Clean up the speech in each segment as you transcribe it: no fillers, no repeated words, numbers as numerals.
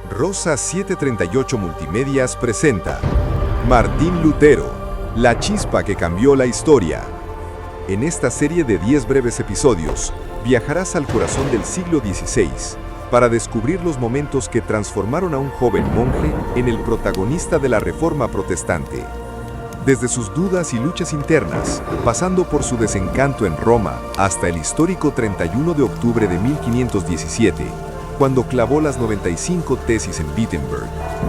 Rosa 738 Multimedias presenta Martín Lutero, la chispa que cambió la historia. En esta serie de 10 breves episodios, viajarás al corazón del siglo XVI para descubrir los momentos que transformaron a un joven monje en el protagonista de la Reforma Protestante. Desde sus dudas y luchas internas, pasando por su desencanto en Roma, hasta el histórico 31 de octubre de 1517, cuando clavó las 95 tesis en Wittenberg.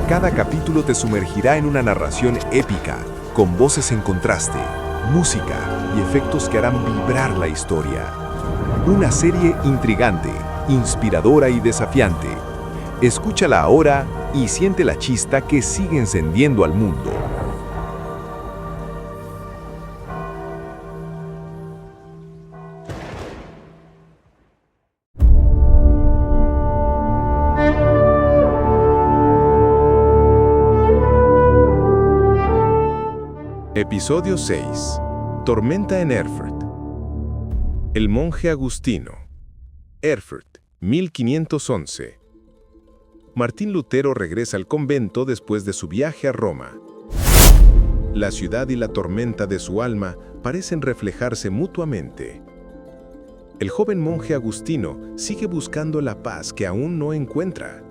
Cada capítulo te sumergirá en una narración épica, con voces en contraste, música y efectos que harán vibrar la historia. Una serie intrigante, inspiradora y desafiante. Escúchala ahora y siente la chispa que sigue encendiendo al mundo. Episodio 6. Tormenta en Erfurt. El monje agustino. Erfurt, 1511. Martín Lutero regresa al convento después de su viaje a Roma. La ciudad y la tormenta de su alma parecen reflejarse mutuamente. El joven monje agustino sigue buscando la paz que aún no encuentra.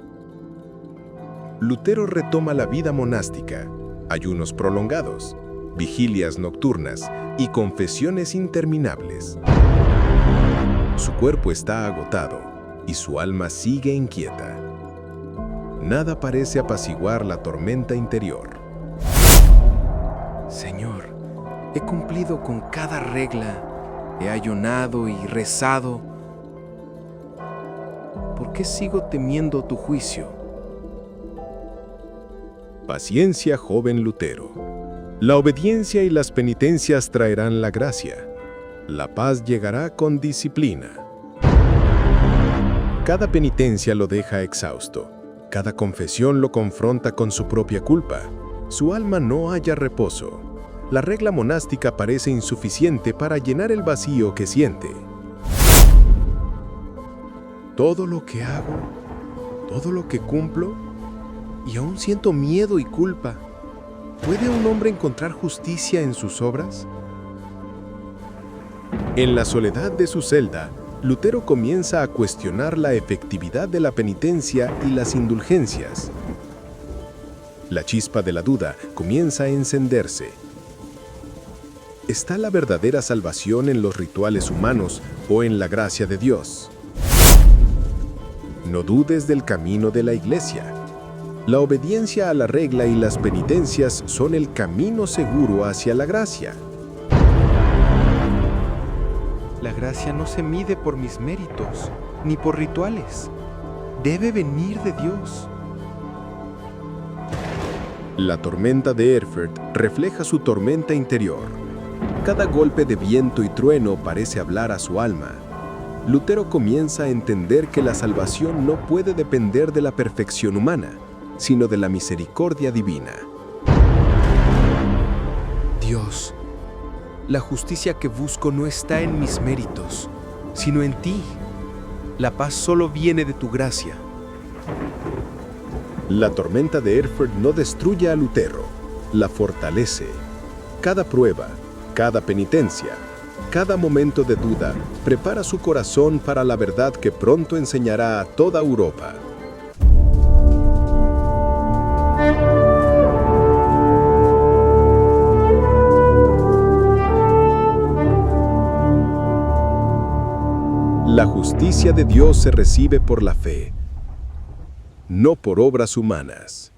Lutero retoma la vida monástica, ayunos prolongados, vigilias nocturnas y confesiones interminables. Su cuerpo está agotado y su alma sigue inquieta. Nada parece apaciguar la tormenta interior. Señor, he cumplido con cada regla, he ayunado y rezado. ¿Por qué sigo temiendo tu juicio? Paciencia, joven Lutero. La obediencia y las penitencias traerán la gracia. La paz llegará con disciplina. Cada penitencia lo deja exhausto. Cada confesión lo confronta con su propia culpa. Su alma no halla reposo. La regla monástica parece insuficiente para llenar el vacío que siente. Todo lo que hago, todo lo que cumplo, y aún siento miedo y culpa. ¿Puede un hombre encontrar justicia en sus obras? En la soledad de su celda, Lutero comienza a cuestionar la efectividad de la penitencia y las indulgencias. La chispa de la duda comienza a encenderse. ¿Está la verdadera salvación en los rituales humanos o en la gracia de Dios? No dudes del camino de la Iglesia. La obediencia a la regla y las penitencias son el camino seguro hacia la gracia. La gracia no se mide por mis méritos, ni por rituales. Debe venir de Dios. La tormenta de Erfurt refleja su tormenta interior. Cada golpe de viento y trueno parece hablar a su alma. Lutero comienza a entender que la salvación no puede depender de la perfección humana, sino de la misericordia divina. Dios, la justicia que busco no está en mis méritos, sino en ti. La paz solo viene de tu gracia. La tormenta de Erfurt no destruye a Lutero, la fortalece. Cada prueba, cada penitencia, cada momento de duda prepara su corazón para la verdad que pronto enseñará a toda Europa. La justicia de Dios se recibe por la fe, no por obras humanas.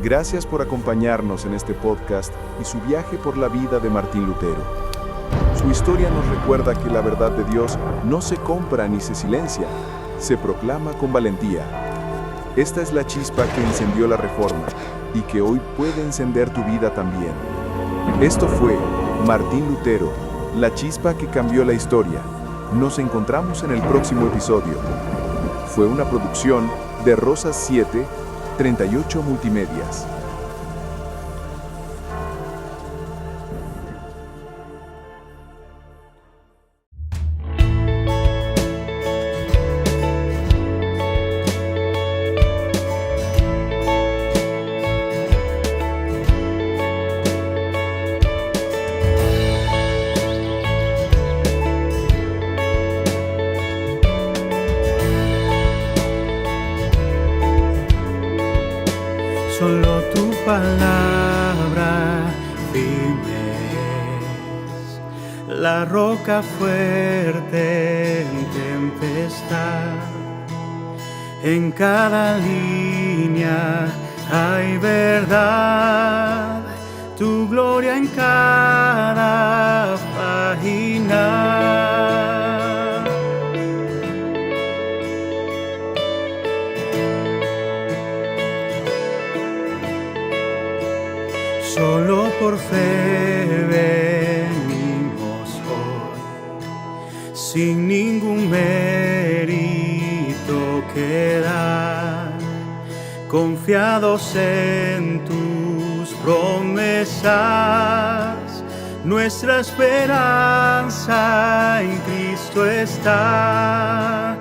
Gracias por acompañarnos en este podcast y su viaje por la vida de Martín Lutero. Su historia nos recuerda que la verdad de Dios no se compra ni se silencia, se proclama con valentía. Esta es la chispa que encendió la Reforma y que hoy puede encender tu vida también. Esto fue Martín Lutero, la chispa que cambió la historia. Nos encontramos en el próximo episodio. Fue una producción de Rosa 738 Multimedias. Solo tu palabra firme es, la roca fuerte en tempestad. En cada línea hay verdad, tu gloria en cada página. Solo por fe venimos hoy, sin ningún mérito que dar, confiados en tus promesas. Nuestra esperanza en Cristo está.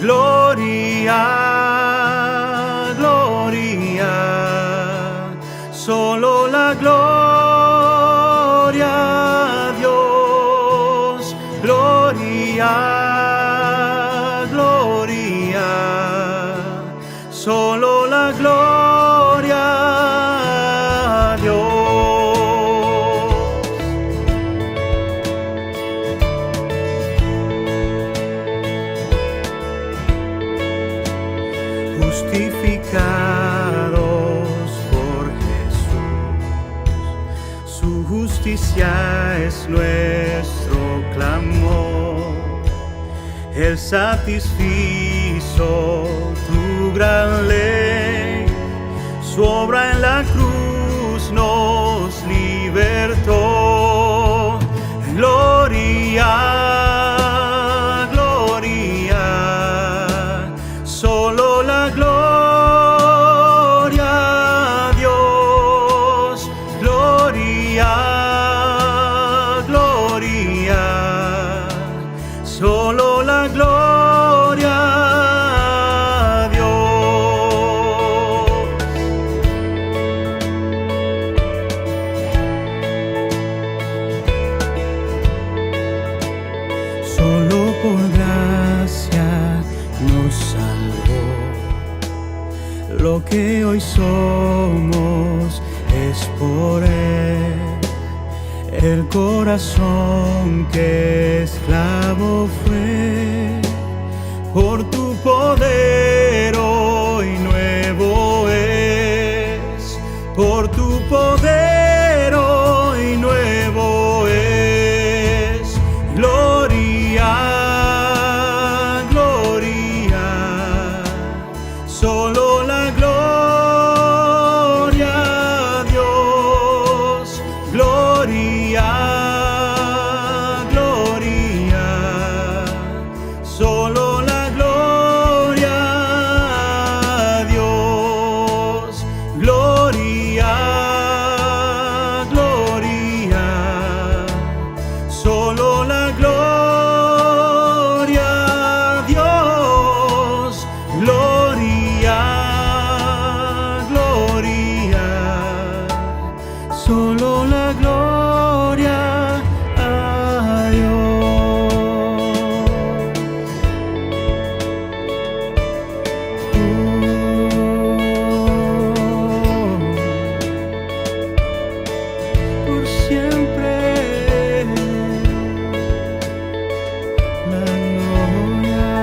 Gloria, gloria, solo la gloria a Dios. Gloria, gloria, solo la gloria a Dios. Justificados por Jesús, su justicia es nuestro clamor. Él satisfizo tu gran ley, su obra en la cruz nos libertó. Gloria, gloria, solo la gloria a Dios. Gloria, gloria, solo la gloria a Dios. Solo por gracia nos salvó. Lo que hoy somos es por Él. El corazón que esclavo fue, por tu poder hoy nuevo es. Por tu poder hoy nuevo es. Gloria, gloria, solo la gloria a Dios. Gloria, gloria, solo la gloria a Dios. Gloria, gloria, solo la gloria a Dios. Gloria, gloria, solo la gloria a Dios. Por siempre la gloria.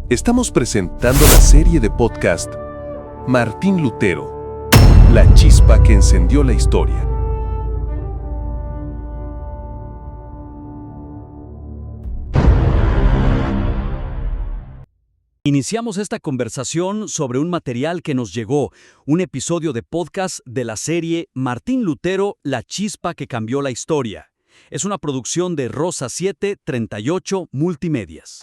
Estamos presentando la serie de podcast Martín Lutero, la chispa que encendió la historia. Iniciamos esta conversación sobre un material que nos llegó, un episodio de podcast de la serie Martín Lutero, la chispa que cambió la historia. Es una producción de Rosa 738 Multimedias.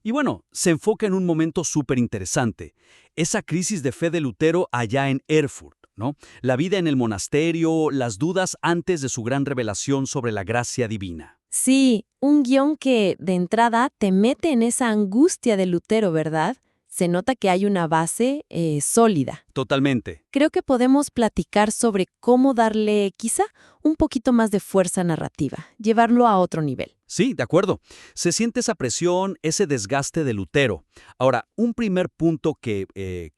Y bueno, se enfoca en un momento súper interesante, esa crisis de fe de Lutero allá en Erfurt, ¿no? La vida en el monasterio, las dudas antes de su gran revelación sobre la gracia divina. Sí, un guión que, de entrada, te mete en esa angustia de Lutero, ¿verdad? Se nota que hay una base sólida. Totalmente. Creo que podemos platicar sobre cómo darle, quizá, un poquito más de fuerza narrativa, llevarlo a otro nivel. Sí, de acuerdo. Se siente esa presión, ese desgaste de Lutero. Ahora, un primer punto que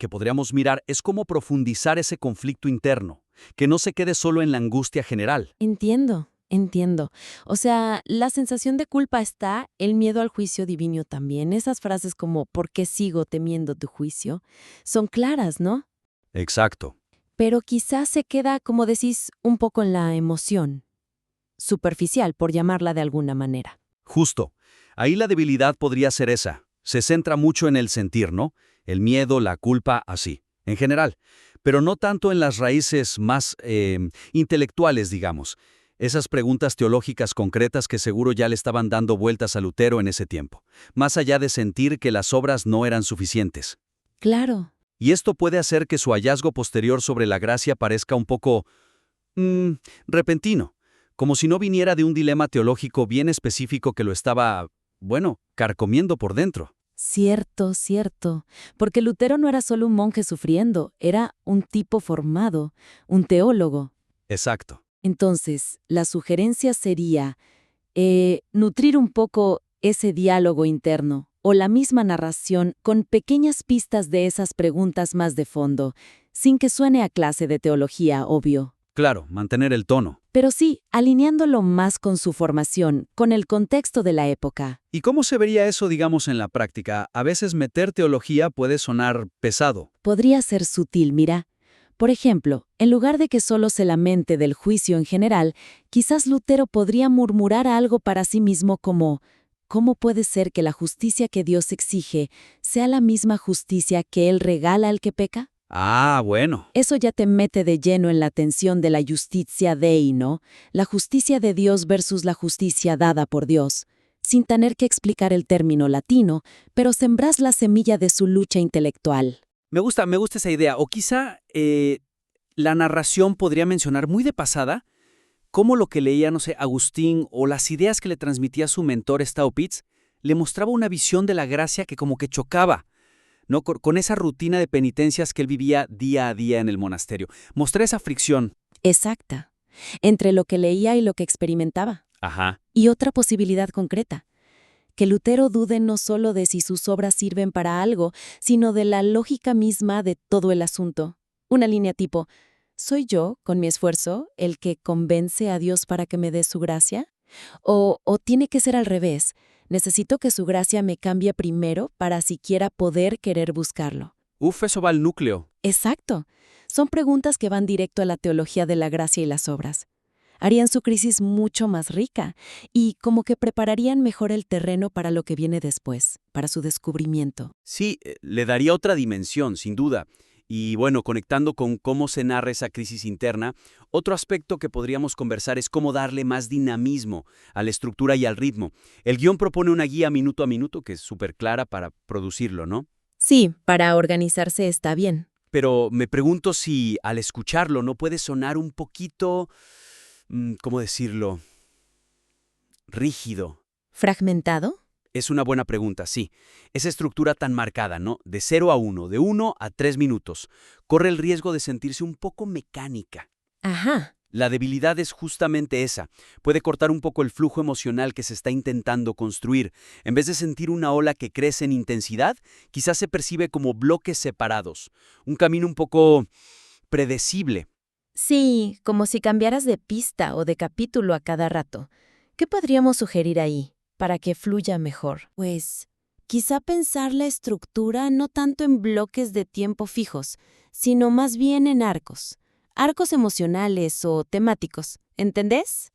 podríamos mirar es cómo profundizar ese conflicto interno, que no se quede solo en la angustia general. Entiendo. O sea, la sensación de culpa está, el miedo al juicio divino también. Esas frases como ¿por qué sigo temiendo tu juicio? Son claras, ¿no? Exacto. Pero quizás se queda, como decís, un poco en la emoción. Superficial, por llamarla de alguna manera. Justo. Ahí la debilidad podría ser esa. Se centra mucho en el sentir, ¿no? El miedo, la culpa, así, en general. Pero no tanto en las raíces más intelectuales, digamos. Esas preguntas teológicas concretas que seguro ya le estaban dando vueltas a Lutero en ese tiempo, más allá de sentir que las obras no eran suficientes. Claro. Y esto puede hacer que su hallazgo posterior sobre la gracia parezca un poco repentino, como si no viniera de un dilema teológico bien específico que lo estaba, carcomiendo por dentro. Cierto. Porque Lutero no era solo un monje sufriendo, era un tipo formado, un teólogo. Exacto. Entonces, la sugerencia sería nutrir un poco ese diálogo interno o la misma narración con pequeñas pistas de esas preguntas más de fondo, sin que suene a clase de teología, obvio. Claro, mantener el tono. Pero sí, alineándolo más con su formación, con el contexto de la época. ¿Y cómo se vería eso, digamos, en la práctica? A veces meter teología puede sonar pesado. Podría ser sutil, mira. Por ejemplo, en lugar de que solo se lamente del juicio en general, quizás Lutero podría murmurar algo para sí mismo como ¿cómo puede ser que la justicia que Dios exige sea la misma justicia que Él regala al que peca? Ah, bueno. Eso ya te mete de lleno en la tensión de la justitia Dei, ¿no? La justicia de Dios versus la justicia dada por Dios. Sin tener que explicar el término latino, pero sembrás la semilla de su lucha intelectual. Me gusta esa idea. O quizá la narración podría mencionar muy de pasada cómo lo que leía, Agustín o las ideas que le transmitía su mentor Staupitz le mostraba una visión de la gracia que como que chocaba, ¿no? Con esa rutina de penitencias que él vivía día a día en el monasterio. Mostré esa fricción. Exacta. Entre lo que leía y lo que experimentaba. Ajá. Y otra posibilidad concreta. Que Lutero dude no solo de si sus obras sirven para algo, sino de la lógica misma de todo el asunto. Una línea tipo, ¿soy yo, con mi esfuerzo, el que convence a Dios para que me dé su gracia? ¿O tiene que ser al revés? Necesito que su gracia me cambie primero para siquiera poder querer buscarlo. Eso va al núcleo. Exacto. Son preguntas que van directo a la teología de la gracia y las obras. Harían su crisis mucho más rica y como que prepararían mejor el terreno para lo que viene después, para su descubrimiento. Sí, le daría otra dimensión, sin duda. Y bueno, conectando con cómo se narra esa crisis interna, otro aspecto que podríamos conversar es cómo darle más dinamismo a la estructura y al ritmo. El guión propone una guía minuto a minuto que es súper clara para producirlo, ¿no? Sí, para organizarse está bien. Pero me pregunto si al escucharlo no puede sonar un poquito, ¿cómo decirlo? Rígido. ¿Fragmentado? Es una buena pregunta, sí. Esa estructura tan marcada, ¿no? De 0 a 1, de 1 a 3 minutos, corre el riesgo de sentirse un poco mecánica. Ajá. La debilidad es justamente esa. Puede cortar un poco el flujo emocional que se está intentando construir. En vez de sentir una ola que crece en intensidad, quizás se percibe como bloques separados. Un camino un poco predecible. Sí, como si cambiaras de pista o de capítulo a cada rato. ¿Qué podríamos sugerir ahí para que fluya mejor? Pues, quizá pensar la estructura no tanto en bloques de tiempo fijos, sino más bien en arcos. Arcos emocionales o temáticos, ¿entendés?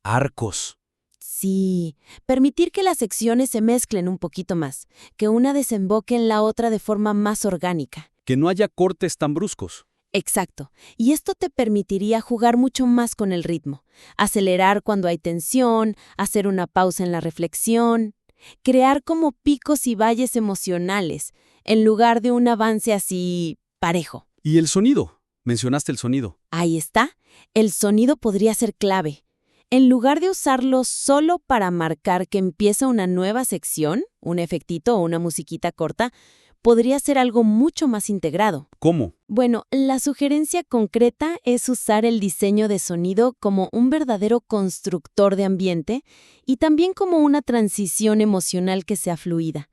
Arcos. Sí, permitir que las secciones se mezclen un poquito más, que una desemboque en la otra de forma más orgánica. Que no haya cortes tan bruscos. Exacto, y esto te permitiría jugar mucho más con el ritmo, acelerar cuando hay tensión, hacer una pausa en la reflexión, crear como picos y valles emocionales, en lugar de un avance así parejo. ¿Y el sonido? Mencionaste el sonido. Ahí está, el sonido podría ser clave. En lugar de usarlo solo para marcar que empieza una nueva sección, un efectito o una musiquita corta, podría ser algo mucho más integrado. ¿Cómo? Bueno, la sugerencia concreta es usar el diseño de sonido como un verdadero constructor de ambiente y también como una transición emocional que sea fluida.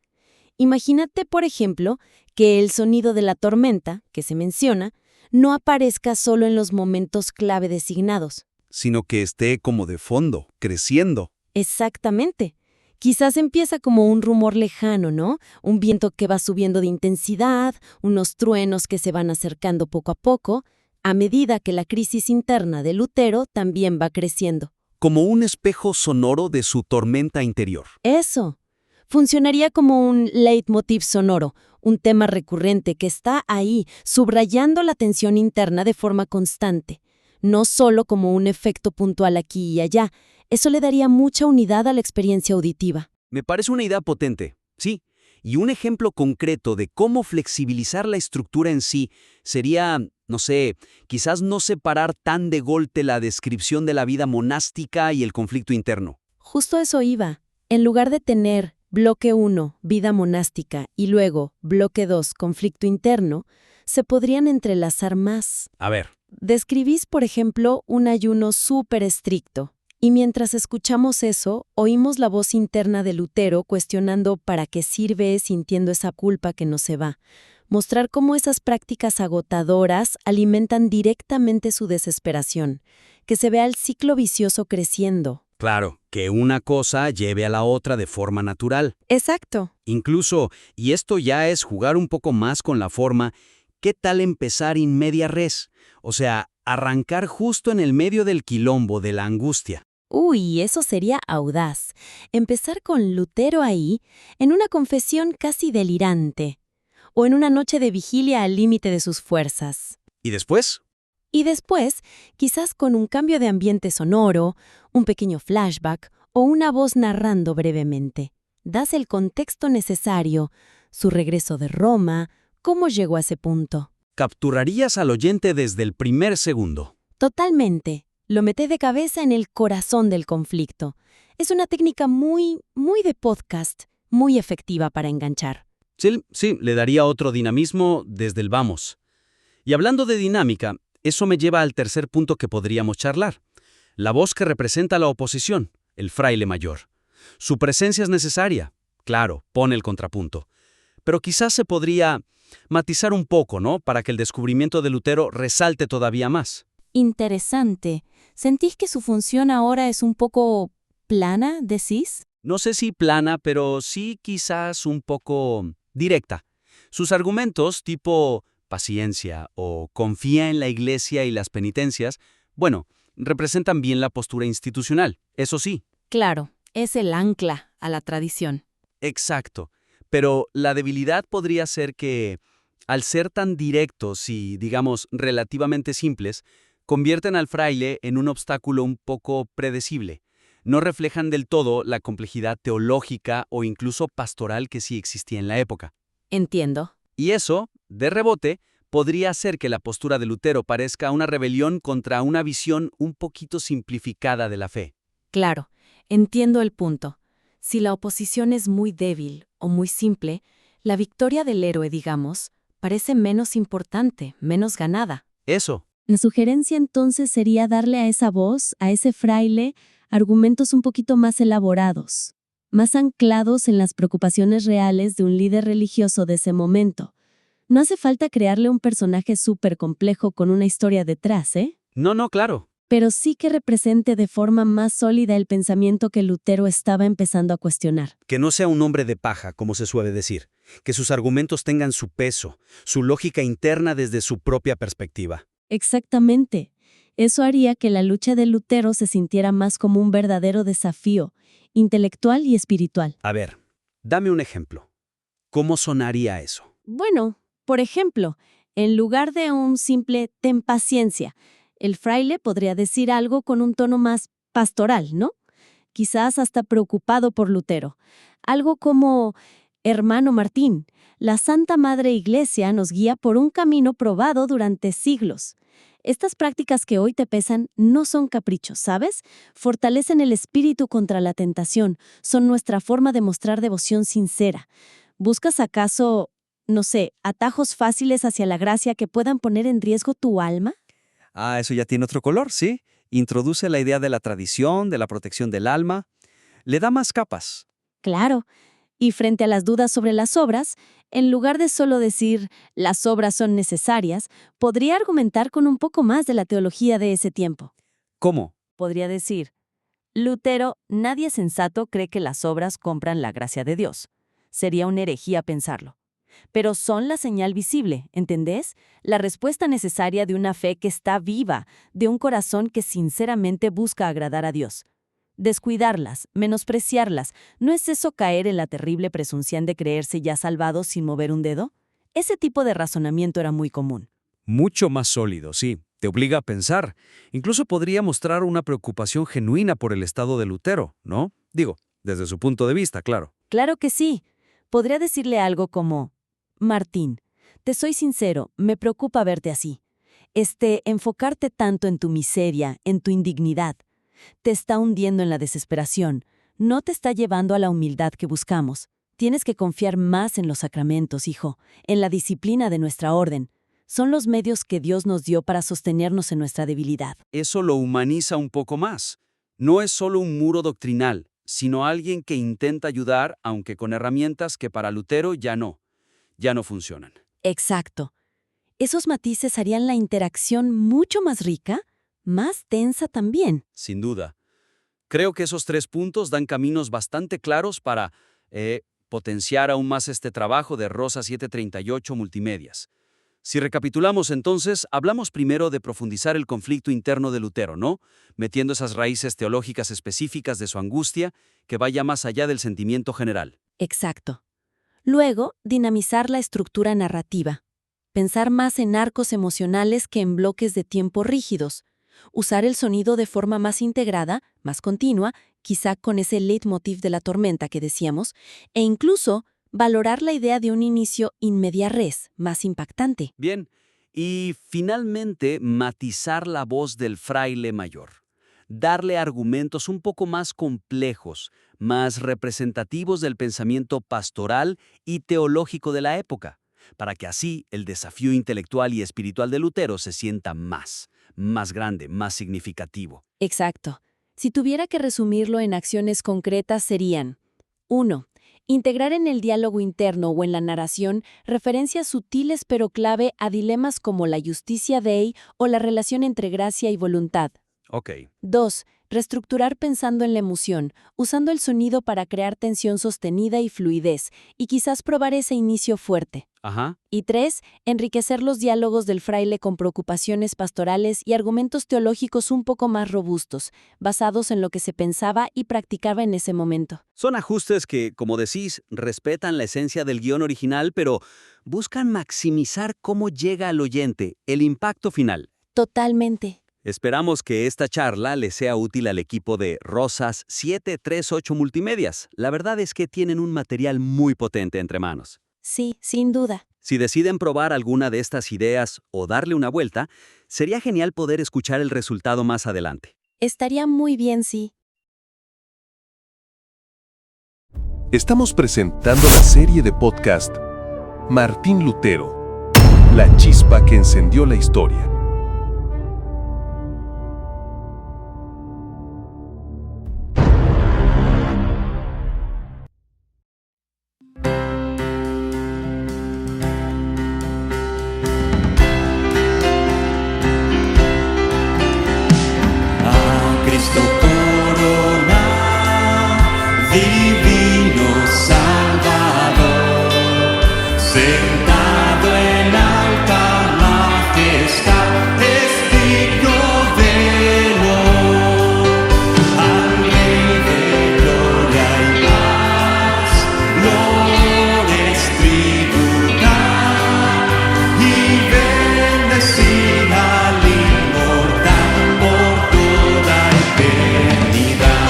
Imagínate, por ejemplo, que el sonido de la tormenta, que se menciona, no aparezca solo en los momentos clave designados. Sino que esté como de fondo, creciendo. Exactamente. Quizás empieza como un rumor lejano, ¿no? Un viento que va subiendo de intensidad, unos truenos que se van acercando poco a poco, a medida que la crisis interna de Lutero también va creciendo. Como un espejo sonoro de su tormenta interior. Eso. Funcionaría como un leitmotiv sonoro, un tema recurrente que está ahí, subrayando la tensión interna de forma constante. No solo como un efecto puntual aquí y allá. Eso le daría mucha unidad a la experiencia auditiva. Me parece una idea potente, sí. Y un ejemplo concreto de cómo flexibilizar la estructura en sí sería, no sé, quizás no separar tan de golpe la descripción de la vida monástica y el conflicto interno. Justo eso iba. En lugar de tener bloque 1, vida monástica, y luego bloque 2, conflicto interno, se podrían entrelazar más. A ver. Describís, por ejemplo, un ayuno súper estricto. Y mientras escuchamos eso, oímos la voz interna de Lutero cuestionando para qué sirve, sintiendo esa culpa que no se va. Mostrar cómo esas prácticas agotadoras alimentan directamente su desesperación. Que se vea el ciclo vicioso creciendo. Claro, que una cosa lleve a la otra de forma natural. Exacto. Incluso, y esto ya es jugar un poco más con la forma, ¿qué tal empezar in media res? O sea, arrancar justo en el medio del quilombo de la angustia. Uy, eso sería audaz. Empezar con Lutero ahí, en una confesión casi delirante. O en una noche de vigilia al límite de sus fuerzas. ¿Y después? Y después, quizás con un cambio de ambiente sonoro, un pequeño flashback o una voz narrando brevemente. Das el contexto necesario, su regreso de Roma, cómo llegó a ese punto. Capturarías al oyente desde el primer segundo. Totalmente. Lo meté de cabeza en el corazón del conflicto. Es una técnica muy de podcast, muy efectiva para enganchar. Sí, le daría otro dinamismo desde el vamos. Y hablando de dinámica, eso me lleva al tercer punto que podríamos charlar. La voz que representa a la oposición, el fraile mayor. Su presencia es necesaria. Claro, pone el contrapunto. Pero quizás se podría matizar un poco, ¿no? Para que el descubrimiento de Lutero resalte todavía más. Interesante. ¿Sentís que su función ahora es un poco plana, decís? No sé si plana, pero sí quizás un poco directa. Sus argumentos, tipo paciencia o confía en la Iglesia y las penitencias, bueno, representan bien la postura institucional, eso sí. Claro, es el ancla a la tradición. Exacto. Pero la debilidad podría ser que, al ser tan directos y, digamos, relativamente simples, convierten al fraile en un obstáculo un poco predecible. No reflejan del todo la complejidad teológica o incluso pastoral que sí existía en la época. Entiendo. Y eso, de rebote, podría hacer que la postura de Lutero parezca una rebelión contra una visión un poquito simplificada de la fe. Claro, entiendo el punto. Si la oposición es muy débil o muy simple, la victoria del héroe, digamos, parece menos importante, menos ganada. Eso. La sugerencia entonces sería darle a esa voz, a ese fraile, argumentos un poquito más elaborados, más anclados en las preocupaciones reales de un líder religioso de ese momento. No hace falta crearle un personaje súper complejo con una historia detrás, ¿eh? No, claro. Pero sí que represente de forma más sólida el pensamiento que Lutero estaba empezando a cuestionar. Que no sea un hombre de paja, como se suele decir. Que sus argumentos tengan su peso, su lógica interna desde su propia perspectiva. Exactamente. Eso haría que la lucha de Lutero se sintiera más como un verdadero desafío, intelectual y espiritual. A ver, dame un ejemplo. ¿Cómo sonaría eso? Bueno, por ejemplo, en lugar de un simple «ten paciencia», el fraile podría decir algo con un tono más pastoral, ¿no? Quizás hasta preocupado por Lutero. Algo como «Hermano Martín, la Santa Madre Iglesia nos guía por un camino probado durante siglos. Estas prácticas que hoy te pesan no son caprichos, ¿sabes? Fortalecen el espíritu contra la tentación, son nuestra forma de mostrar devoción sincera. ¿Buscas acaso, no sé, atajos fáciles hacia la gracia que puedan poner en riesgo tu alma? Ah, eso ya tiene otro color, ¿sí? Introduce la idea de la tradición, de la protección del alma. Le da más capas. Claro. Y frente a las dudas sobre las obras, en lugar de solo decir las obras son necesarias, podría argumentar con un poco más de la teología de ese tiempo. ¿Cómo? Podría decir, Lutero, nadie sensato cree que las obras compran la gracia de Dios. Sería una herejía pensarlo. Pero son la señal visible, ¿entendés? La respuesta necesaria de una fe que está viva, de un corazón que sinceramente busca agradar a Dios. Descuidarlas, menospreciarlas, ¿no es eso caer en la terrible presunción de creerse ya salvado sin mover un dedo? Ese tipo de razonamiento era muy común. Mucho más sólido, sí. Te obliga a pensar. Incluso podría mostrar una preocupación genuina por el estado de Lutero, ¿no? Digo, desde su punto de vista, claro. Claro que sí. Podría decirle algo como, Martín, te soy sincero, me preocupa verte así. Enfocarte tanto en tu miseria, en tu indignidad, te está hundiendo en la desesperación, no te está llevando a la humildad que buscamos. Tienes que confiar más en los sacramentos, hijo, en la disciplina de nuestra orden. Son los medios que Dios nos dio para sostenernos en nuestra debilidad. Eso lo humaniza un poco más. No es solo un muro doctrinal, sino alguien que intenta ayudar, aunque con herramientas que para Lutero ya no funcionan. Exacto. Esos matices harían la interacción mucho más rica, más tensa también. Sin duda. Creo que esos 3 puntos dan caminos bastante claros para potenciar aún más este trabajo de Rosa 738 Multimedias. Si recapitulamos entonces, hablamos primero de profundizar el conflicto interno de Lutero, ¿no? Metiendo esas raíces teológicas específicas de su angustia que vaya más allá del sentimiento general. Exacto. Luego, dinamizar la estructura narrativa. Pensar más en arcos emocionales que en bloques de tiempo rígidos. Usar el sonido de forma más integrada, más continua, quizá con ese leitmotiv de la tormenta que decíamos, e incluso valorar la idea de un inicio in media res, más impactante. Bien, y finalmente matizar la voz del fraile mayor. Darle argumentos un poco más complejos, más representativos del pensamiento pastoral y teológico de la época, para que así el desafío intelectual y espiritual de Lutero se sienta más grande, más significativo. Exacto. Si tuviera que resumirlo en acciones concretas serían: 1. Integrar en el diálogo interno o en la narración referencias sutiles pero clave a dilemas como la justicia dei o la relación entre gracia y voluntad. Ok. 2. Reestructurar pensando en la emoción, usando el sonido para crear tensión sostenida y fluidez, y quizás probar ese inicio fuerte. Ajá. Y 3. Enriquecer los diálogos del fraile con preocupaciones pastorales y argumentos teológicos un poco más robustos, basados en lo que se pensaba y practicaba en ese momento. Son ajustes que, como decís, respetan la esencia del guión original, pero buscan maximizar cómo llega al oyente, el impacto final. Totalmente. Esperamos que esta charla le sea útil al equipo de Rosas 738 Multimedias. La verdad es que tienen un material muy potente entre manos. Sí, sin duda. Si deciden probar alguna de estas ideas o darle una vuelta, sería genial poder escuchar el resultado más adelante. Estaría muy bien, sí. Estamos presentando la serie de podcast Martín Lutero, la chispa que encendió la historia. Divino Salvador, sentado en alta majestad, es digno de honor. Al Rey de gloria y paz, glorias tributar y bendecir al inmortal por toda eternidad.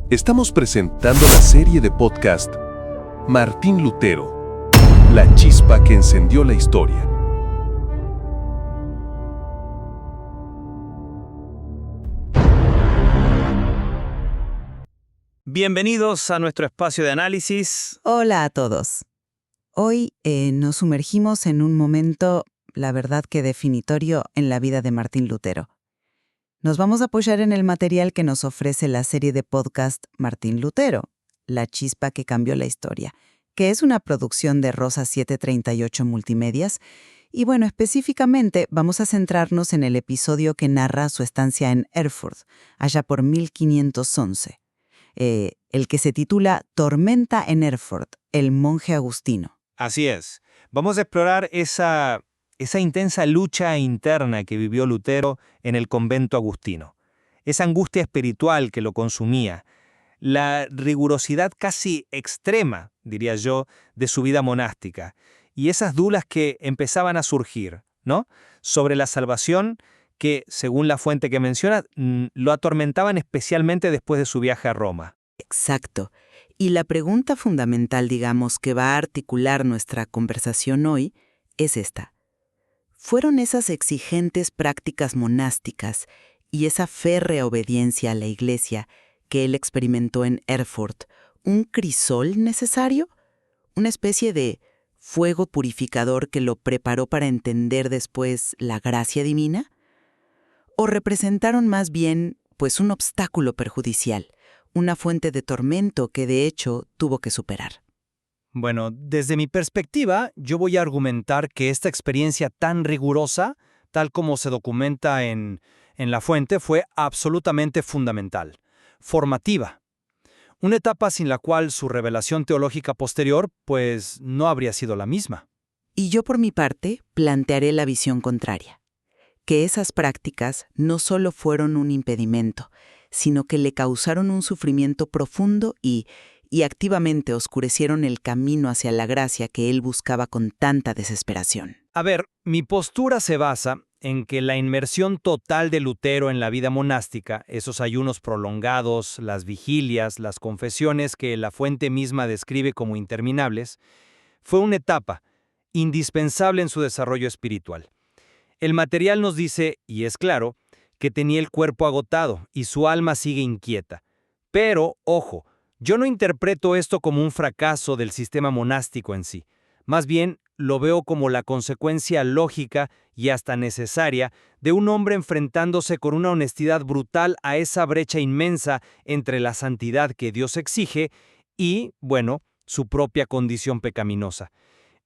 Estamos presentando la serie de podcast Martín Lutero, la chispa que encendió la historia. Bienvenidos a nuestro espacio de análisis. Hola a todos. Hoy nos sumergimos en un momento, la verdad que definitorio, en la vida de Martín Lutero. Nos vamos a apoyar en el material que nos ofrece la serie de podcast Martín Lutero, la chispa que cambió la historia, que es una producción de Rosa 738 Multimedias. Y bueno, específicamente vamos a centrarnos en el episodio que narra su estancia en Erfurt, allá por 1511. El que se titula Tormenta en Erfurt, el monje agustino. Así es. Vamos a explorar esa intensa lucha interna que vivió Lutero en el convento agustino. Esa angustia espiritual que lo consumía. La rigurosidad casi extrema, diría yo, de su vida monástica. Y esas dudas que empezaban a surgir, ¿no? Sobre la salvación que, según la fuente que menciona, lo atormentaban especialmente después de su viaje a Roma. Exacto. Y la pregunta fundamental, digamos, que va a articular nuestra conversación hoy es esta. ¿Fueron esas exigentes prácticas monásticas y esa férrea obediencia a la Iglesia que él experimentó en Erfurt un crisol necesario? ¿Una especie de fuego purificador que lo preparó para entender después la gracia divina? ¿O representaron más bien, pues, un obstáculo perjudicial, una fuente de tormento que de hecho tuvo que superar? Bueno, desde mi perspectiva, yo voy a argumentar que esta experiencia tan rigurosa, tal como se documenta en la fuente, fue absolutamente fundamental, formativa. Una etapa sin la cual su revelación teológica posterior, pues, no habría sido la misma. Y yo por mi parte plantearé la visión contraria, que esas prácticas no solo fueron un impedimento, sino que le causaron un sufrimiento profundo y activamente oscurecieron el camino hacia la gracia que él buscaba con tanta desesperación. A ver, mi postura se basa en que la inmersión total de Lutero en la vida monástica, esos ayunos prolongados, las vigilias, las confesiones que la fuente misma describe como interminables, fue una etapa indispensable en su desarrollo espiritual. El material nos dice, y es claro, que tenía el cuerpo agotado y su alma sigue inquieta. Pero, ojo, yo no interpreto esto como un fracaso del sistema monástico en sí. Más bien, lo veo como la consecuencia lógica y hasta necesaria de un hombre enfrentándose con una honestidad brutal a esa brecha inmensa entre la santidad que Dios exige y, bueno, su propia condición pecaminosa.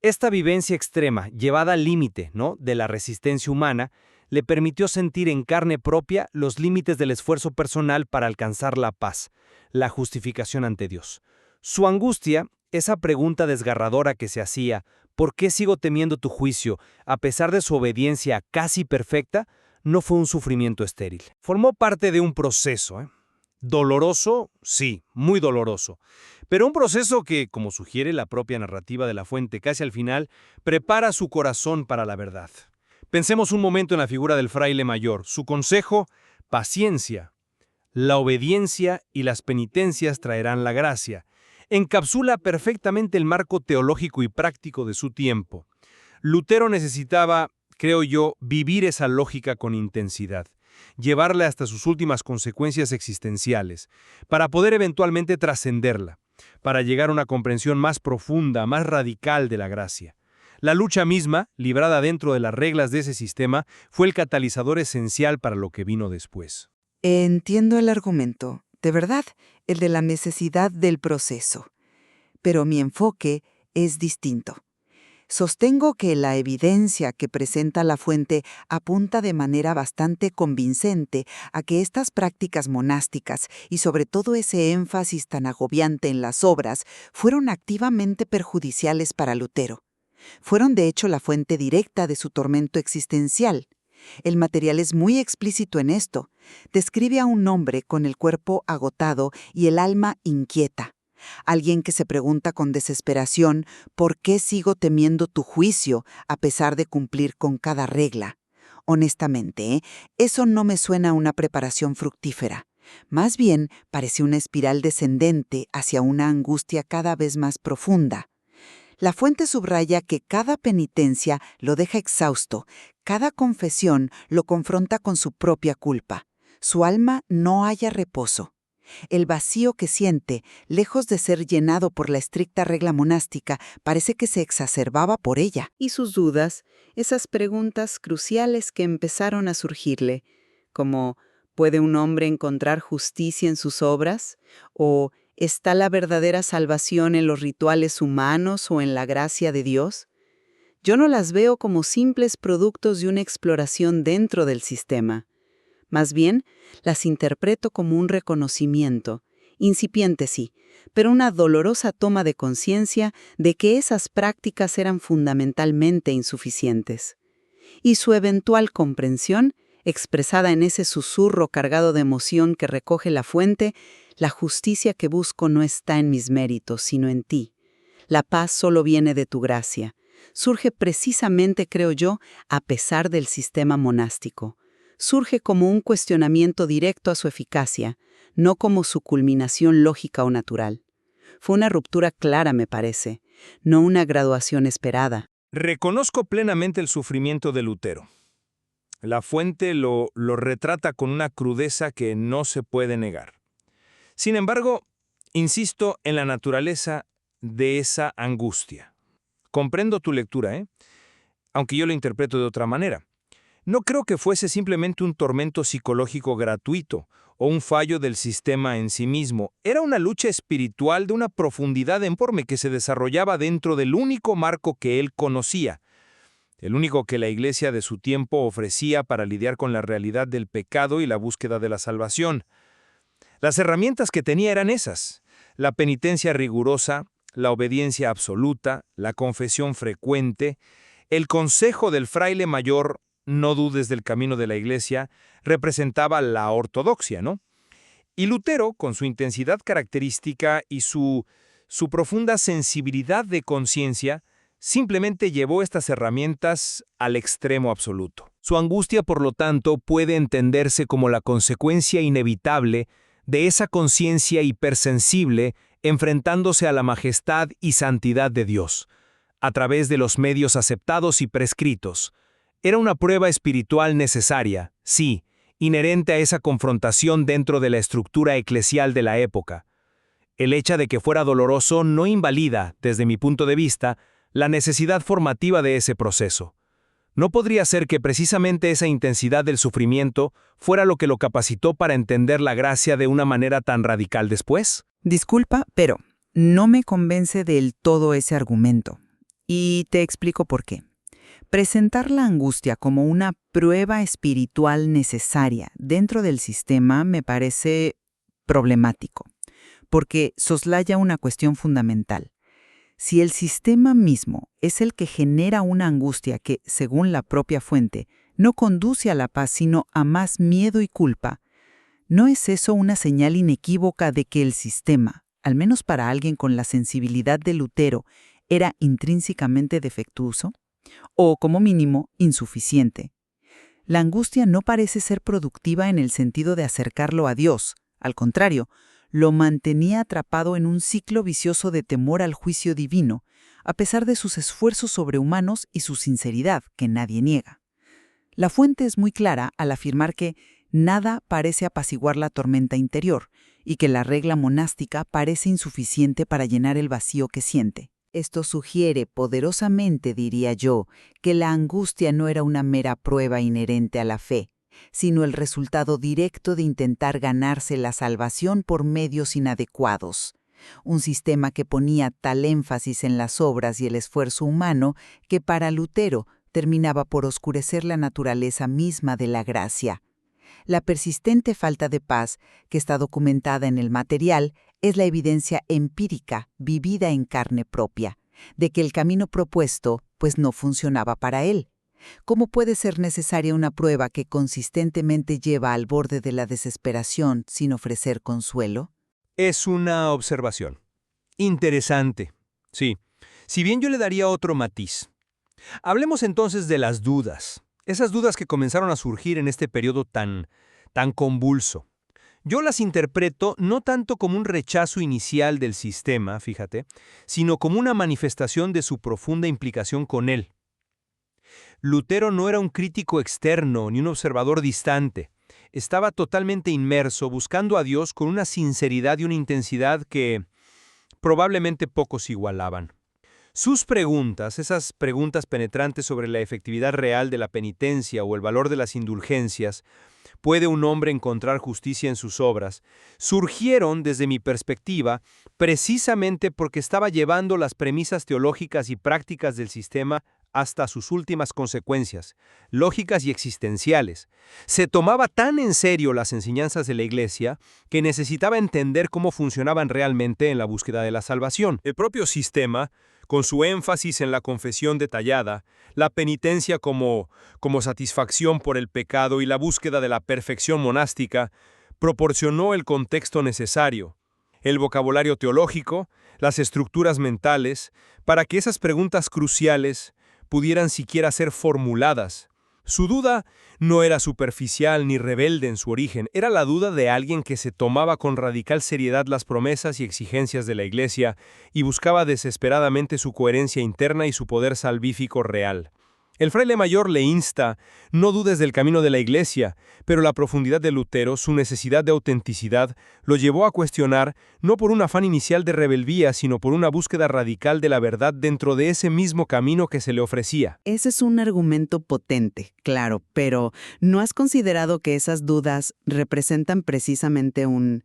Esta vivencia extrema, llevada al límite, ¿no?, de la resistencia humana, le permitió sentir en carne propia los límites del esfuerzo personal para alcanzar la paz, la justificación ante Dios. Su angustia, esa pregunta desgarradora que se hacía, ¿por qué sigo temiendo tu juicio, a pesar de su obediencia casi perfecta?, no fue un sufrimiento estéril. Formó parte de un proceso, doloroso, sí, muy doloroso, pero un proceso que, como sugiere la propia narrativa de la fuente casi al final, prepara su corazón para la verdad. Pensemos un momento en la figura del fraile mayor. Su consejo, paciencia. La obediencia y las penitencias traerán la gracia. Encapsula perfectamente el marco teológico y práctico de su tiempo. Lutero necesitaba, creo yo, vivir esa lógica con intensidad, llevarla hasta sus últimas consecuencias existenciales, para poder eventualmente trascenderla, para llegar a una comprensión más profunda, más radical de la gracia. La lucha misma, librada dentro de las reglas de ese sistema, fue el catalizador esencial para lo que vino después. Entiendo el argumento, de verdad, el de la necesidad del proceso. Pero mi enfoque es distinto. Sostengo que la evidencia que presenta la fuente apunta de manera bastante convincente a que estas prácticas monásticas y sobre todo ese énfasis tan agobiante en las obras fueron activamente perjudiciales para Lutero. Fueron de hecho la fuente directa de su tormento existencial. El material es muy explícito en esto. Describe a un hombre con el cuerpo agotado y el alma inquieta. Alguien que se pregunta con desesperación, ¿por qué sigo temiendo tu juicio a pesar de cumplir con cada regla? Honestamente, eso no me suena a una preparación fructífera. Más bien, parece una espiral descendente hacia una angustia cada vez más profunda. La fuente subraya que cada penitencia lo deja exhausto, cada confesión lo confronta con su propia culpa. Su alma no halla reposo. El vacío que siente, lejos de ser llenado por la estricta regla monástica, parece que se exacerbaba por ella. Y sus dudas, esas preguntas cruciales que empezaron a surgirle, como ¿puede un hombre encontrar justicia en sus obras? ¿O ¿está la verdadera salvación en los rituales humanos o en la gracia de Dios? Yo no las veo como simples productos de una exploración dentro del sistema. Más bien, las interpreto como un reconocimiento, incipiente sí, pero una dolorosa toma de conciencia de que esas prácticas eran fundamentalmente insuficientes. Y su eventual comprensión, expresada en ese susurro cargado de emoción que recoge la fuente, la justicia que busco no está en mis méritos, sino en ti. La paz solo viene de tu gracia. Surge precisamente, creo yo, a pesar del sistema monástico. Surge como un cuestionamiento directo a su eficacia, no como su culminación lógica o natural. Fue una ruptura clara, me parece, no una graduación esperada. Reconozco plenamente el sufrimiento de Lutero. La fuente lo retrata con una crudeza que no se puede negar. Sin embargo, insisto en la naturaleza de esa angustia. Comprendo tu lectura, aunque yo lo interpreto de otra manera. No creo que fuese simplemente un tormento psicológico gratuito o un fallo del sistema en sí mismo. Era una lucha espiritual de una profundidad enorme que se desarrollaba dentro del único marco que él conocía, el único que la Iglesia de su tiempo ofrecía para lidiar con la realidad del pecado y la búsqueda de la salvación. Las herramientas que tenía eran esas: la penitencia rigurosa, la obediencia absoluta, la confesión frecuente, el consejo del fraile mayor, no dudes del camino de la Iglesia, representaba la ortodoxia, ¿no? Y Lutero, con su intensidad característica y su profunda sensibilidad de conciencia, simplemente llevó estas herramientas al extremo absoluto. Su angustia, por lo tanto, puede entenderse como la consecuencia inevitable de esa conciencia hipersensible enfrentándose a la majestad y santidad de Dios, a través de los medios aceptados y prescritos. Era una prueba espiritual necesaria, sí, inherente a esa confrontación dentro de la estructura eclesial de la época. El hecho de que fuera doloroso no invalida, desde mi punto de vista, la necesidad formativa de ese proceso. ¿No podría ser que precisamente esa intensidad del sufrimiento fuera lo que lo capacitó para entender la gracia de una manera tan radical después? Disculpa, pero no me convence del todo ese argumento. Y te explico por qué. Presentar la angustia como una prueba espiritual necesaria dentro del sistema me parece problemático, porque soslaya una cuestión fundamental. Si el sistema mismo es el que genera una angustia que, según la propia fuente, no conduce a la paz sino a más miedo y culpa, ¿no es eso una señal inequívoca de que el sistema, al menos para alguien con la sensibilidad de Lutero, era intrínsecamente defectuoso? O, como mínimo, insuficiente. La angustia no parece ser productiva en el sentido de acercarlo a Dios. Al contrario, lo mantenía atrapado en un ciclo vicioso de temor al juicio divino, a pesar de sus esfuerzos sobrehumanos y su sinceridad, que nadie niega. La fuente es muy clara al afirmar que nada parece apaciguar la tormenta interior y que la regla monástica parece insuficiente para llenar el vacío que siente. Esto sugiere poderosamente, diría yo, que la angustia no era una mera prueba inherente a la fe, sino el resultado directo de intentar ganarse la salvación por medios inadecuados. Un sistema que ponía tal énfasis en las obras y el esfuerzo humano que para Lutero terminaba por oscurecer la naturaleza misma de la gracia. La persistente falta de paz, que está documentada en el material, es la evidencia empírica, vivida en carne propia, de que el camino propuesto, pues no funcionaba para él. ¿Cómo puede ser necesaria una prueba que consistentemente lleva al borde de la desesperación sin ofrecer consuelo? Es una observación. Interesante. Sí. Si bien yo le daría otro matiz. Hablemos entonces de las dudas. Esas dudas que comenzaron a surgir en este periodo tan convulso. Yo las interpreto no tanto como un rechazo inicial del sistema, fíjate, sino como una manifestación de su profunda implicación con él. Lutero no era un crítico externo ni un observador distante. Estaba totalmente inmerso, buscando a Dios con una sinceridad y una intensidad que probablemente pocos igualaban. Sus preguntas, esas preguntas penetrantes sobre la efectividad real de la penitencia o el valor de las indulgencias, ¿puede un hombre encontrar justicia en sus obras?, surgieron, desde mi perspectiva, precisamente porque estaba llevando las premisas teológicas y prácticas del sistema hasta sus últimas consecuencias, lógicas y existenciales. Se tomaba tan en serio las enseñanzas de la Iglesia que necesitaba entender cómo funcionaban realmente en la búsqueda de la salvación. El propio sistema, con su énfasis en la confesión detallada, la penitencia como satisfacción por el pecado y la búsqueda de la perfección monástica, proporcionó el contexto necesario, el vocabulario teológico, las estructuras mentales, para que esas preguntas cruciales pudieran siquiera ser formuladas. Su duda no era superficial ni rebelde en su origen, era la duda de alguien que se tomaba con radical seriedad las promesas y exigencias de la Iglesia y buscaba desesperadamente su coherencia interna y su poder salvífico real. El fraile mayor le insta: no dudes del camino de la Iglesia, pero la profundidad de Lutero, su necesidad de autenticidad, lo llevó a cuestionar, no por un afán inicial de rebeldía, sino por una búsqueda radical de la verdad dentro de ese mismo camino que se le ofrecía. Ese es un argumento potente, claro, pero ¿no has considerado que esas dudas representan precisamente un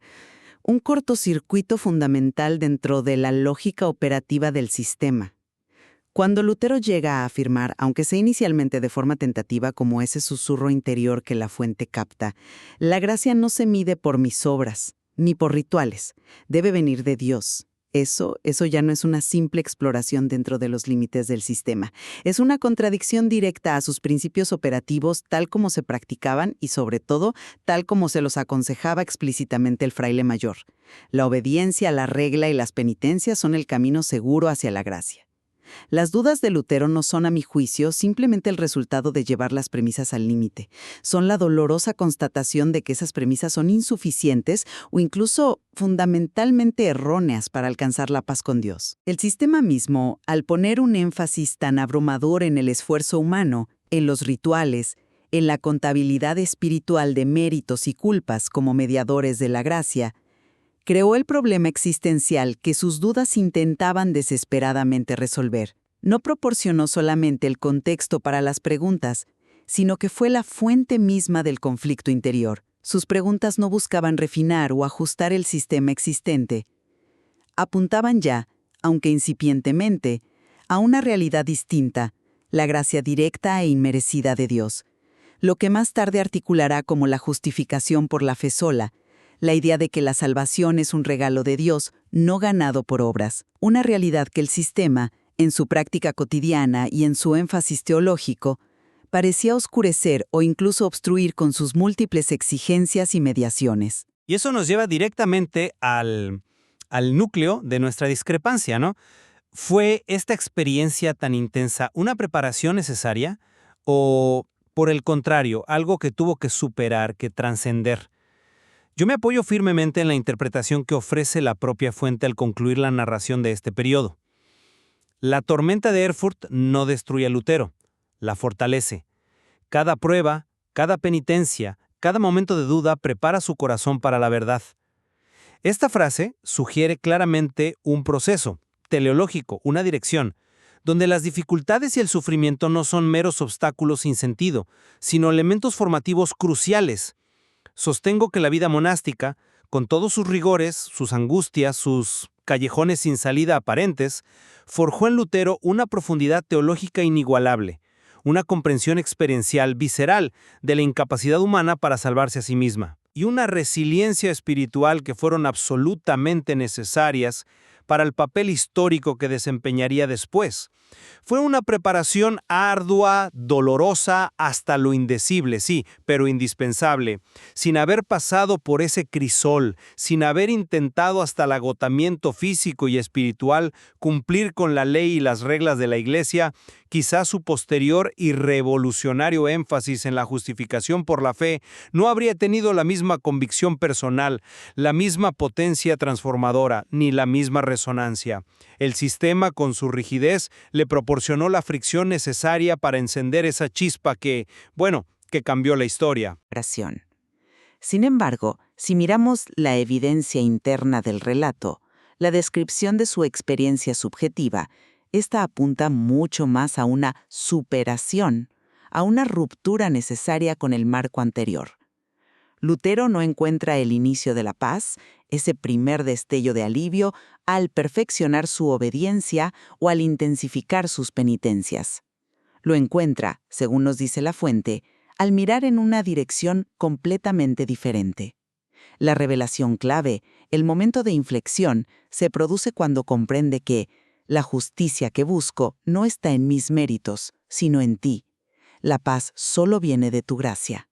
cortocircuito fundamental dentro de la lógica operativa del sistema? Cuando Lutero llega a afirmar, aunque sea inicialmente de forma tentativa, como ese susurro interior que la fuente capta, la gracia no se mide por mis obras, ni por rituales, debe venir de Dios. Eso ya no es una simple exploración dentro de los límites del sistema. Es una contradicción directa a sus principios operativos tal como se practicaban y, sobre todo, tal como se los aconsejaba explícitamente el fraile mayor. La obediencia a la regla y las penitencias son el camino seguro hacia la gracia. Las dudas de Lutero no son, a mi juicio, simplemente el resultado de llevar las premisas al límite. Son la dolorosa constatación de que esas premisas son insuficientes o incluso fundamentalmente erróneas para alcanzar la paz con Dios. El sistema mismo, al poner un énfasis tan abrumador en el esfuerzo humano, en los rituales, en la contabilidad espiritual de méritos y culpas como mediadores de la gracia, creó el problema existencial que sus dudas intentaban desesperadamente resolver. No proporcionó solamente el contexto para las preguntas, sino que fue la fuente misma del conflicto interior. Sus preguntas no buscaban refinar o ajustar el sistema existente. Apuntaban ya, aunque incipientemente, a una realidad distinta, la gracia directa e inmerecida de Dios, lo que más tarde articulará como la justificación por la fe sola, la idea de que la salvación es un regalo de Dios, no ganado por obras, una realidad que el sistema, en su práctica cotidiana y en su énfasis teológico, parecía oscurecer o incluso obstruir con sus múltiples exigencias y mediaciones. Y eso nos lleva directamente al núcleo de nuestra discrepancia, ¿no? ¿Fue esta experiencia tan intensa una preparación necesaria o, por el contrario, algo que tuvo que superar, que trascender? Yo me apoyo firmemente en la interpretación que ofrece la propia fuente al concluir la narración de este periodo. La tormenta de Erfurt no destruye a Lutero, la fortalece. Cada prueba, cada penitencia, cada momento de duda prepara su corazón para la verdad. Esta frase sugiere claramente un proceso teleológico, una dirección, donde las dificultades y el sufrimiento no son meros obstáculos sin sentido, sino elementos formativos cruciales. Sostengo que la vida monástica, con todos sus rigores, sus angustias, sus callejones sin salida aparentes, forjó en Lutero una profundidad teológica inigualable, una comprensión experiencial visceral de la incapacidad humana para salvarse a sí misma, y una resiliencia espiritual que fueron absolutamente necesarias para el papel histórico que desempeñaría después, Fue una preparación ardua, dolorosa, hasta lo indecible, sí, pero indispensable. Sin haber pasado por ese crisol, sin haber intentado hasta el agotamiento físico y espiritual cumplir con la ley y las reglas de la Iglesia, quizás su posterior y revolucionario énfasis en la justificación por la fe no habría tenido la misma convicción personal, la misma potencia transformadora, ni la misma resonancia. El sistema, con su rigidez, le proporcionó la fricción necesaria para encender esa chispa que cambió la historia. Sin embargo, si miramos la evidencia interna del relato, la descripción de su experiencia subjetiva, esta apunta mucho más a una superación, a una ruptura necesaria con el marco anterior. Lutero no encuentra el inicio de la paz, ese primer destello de alivio, al perfeccionar su obediencia o al intensificar sus penitencias. Lo encuentra, según nos dice la fuente, al mirar en una dirección completamente diferente. La revelación clave, el momento de inflexión, se produce cuando comprende que la justicia que busco no está en mis méritos, sino en ti. La paz solo viene de tu gracia.